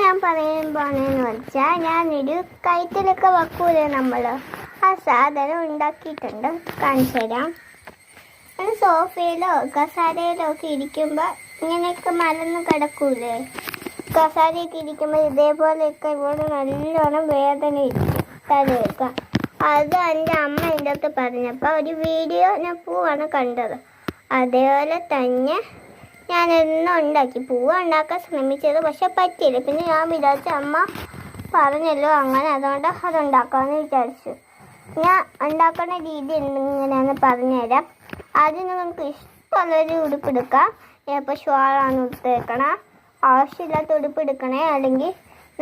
ഞാൻ പറയാൻ പോണെന്ന് വെച്ചാൽ ഞാനൊരു കയറ്റിലൊക്കെ വെക്കൂലേ നമ്മൾ, ആ സാധനം ഉണ്ടാക്കിയിട്ടുണ്ട്. കാണിച്ചു തരാം. സോഫയിലോ കസാരയിലോ ഒക്കെ ഇരിക്കുമ്പോൾ ഇങ്ങനെയൊക്കെ മലന്ന് കിടക്കൂലേ, കസാരയൊക്കെ ഇരിക്കുമ്പോൾ ഇതേപോലെയൊക്കെ ഇവിടെ നല്ലോണം വേദന ഇരിക്കും തലയൊക്കെ. അത് എൻ്റെ അമ്മ എൻ്റെ അടുത്ത് പറഞ്ഞപ്പോൾ ഒരു വീഡിയോ ഞാൻ പൂവാണ് കണ്ടത്. അതേപോലെ തന്നെ ഞാനെന്നും ഉണ്ടാക്കി പൂവ് ഉണ്ടാക്കാൻ ശ്രമിച്ചത്, പക്ഷെ പറ്റിയില്ല. പിന്നെ ഞാൻ വിചാരിച്ച അമ്മ പറഞ്ഞല്ലോ അങ്ങനെ, അതുകൊണ്ട് അതുണ്ടാക്കാമെന്ന് വിചാരിച്ചു. ഞാൻ ഉണ്ടാക്കുന്ന രീതി എങ്ങനെയാണെന്ന് പറഞ്ഞുതരാം. ആദ്യം നിങ്ങൾക്ക് ഇഷ്ടമുള്ളൊരു ഉടുപ്പെടുക്കാം. ഇപ്പോൾ ഷോളാണ് ഉടുത്തേക്കണം. ആവശ്യമില്ലാത്ത ഉടുപ്പ് എടുക്കണേ, അല്ലെങ്കിൽ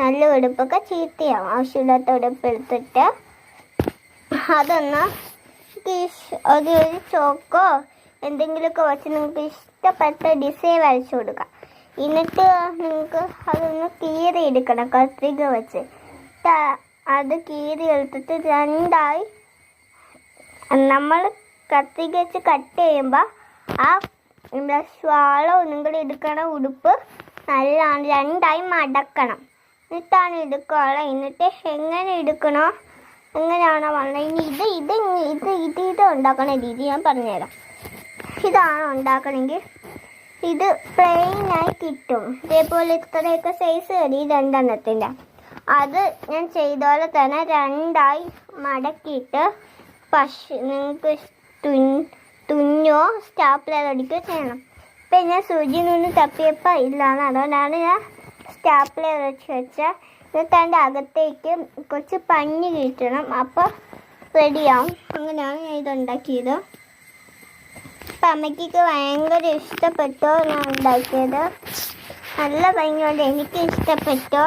നല്ല ഉടുപ്പൊക്കെ ചീത്തയാവും. ആവശ്യമില്ലാത്ത ഉടുപ്പ് എടുത്തിട്ട് അതൊന്ന് ഒരു ചോക്കോ എന്തെങ്കിലുമൊക്കെ വെച്ച് നിങ്ങൾക്ക് ഇഷ്ടപ്പെട്ട ഡിസൈൻ വരച്ചു കൊടുക്കാം. എന്നിട്ട് നിങ്ങൾക്ക് അതൊന്ന് കീറി എടുക്കണം കത്രിക വെച്ച്. അത് കീറി എടുത്തിട്ട് രണ്ടായി നമ്മൾ കത്രിക വെച്ച് കട്ട് ചെയ്യുമ്പോൾ ആ ഷാളോ നിങ്ങൾ എടുക്കണ ഉടുപ്പ് നല്ലോണം രണ്ടായി മടക്കണം. എന്നിട്ടാണ് എടുക്കാനുള്ളത്. എന്നിട്ട് എങ്ങനെ എടുക്കണോ എങ്ങനെയാണോ പറഞ്ഞത്. ഇനി ഇത് ഉണ്ടാക്കണ രീതി ഞാൻ പറഞ്ഞുതരാം. ഇതാണ് ഉണ്ടാക്കണമെങ്കിൽ ഇത് പ്ലെയിനായി കിട്ടും. ഇതേപോലെ ഇത്രയൊക്കെ സൈസ് വരും ഈ രണ്ടെണ്ണത്തിൻ്റെ. അത് ഞാൻ ചെയ്ത പോലെ തന്നെ രണ്ടായി മടക്കിയിട്ട് നിങ്ങൾക്ക് തുന്നോ സ്റ്റാപ്ലർ അടിക്കുകയോ ചെയ്യണം. ഇപ്പം ഞാൻ സൂചി നിന്ന് തപ്പിയപ്പോൾ ഇല്ലാന്ന്, അതുകൊണ്ടാണ് ഞാൻ സ്റ്റാപ്ലർ വെച്ചാൽ. എന്നിട്ട് അതിൻ്റെ അകത്തേക്ക് കുറച്ച് പഞ്ഞി കിട്ടണം, അപ്പോൾ റെഡിയാവും. അങ്ങനെയാണ് ഞാൻ ഇതുണ്ടാക്കിയത്. അപ്പം അമ്മയ്ക്കൊക്കെ ഭയങ്കര ഇഷ്ടപ്പെട്ടോ ഞാൻ ഉണ്ടാക്കിയത്. നല്ല ഭംഗിയുണ്ട്, എനിക്ക് ഇഷ്ടപ്പെട്ടോ.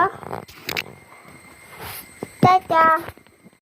ടാറ്റാ.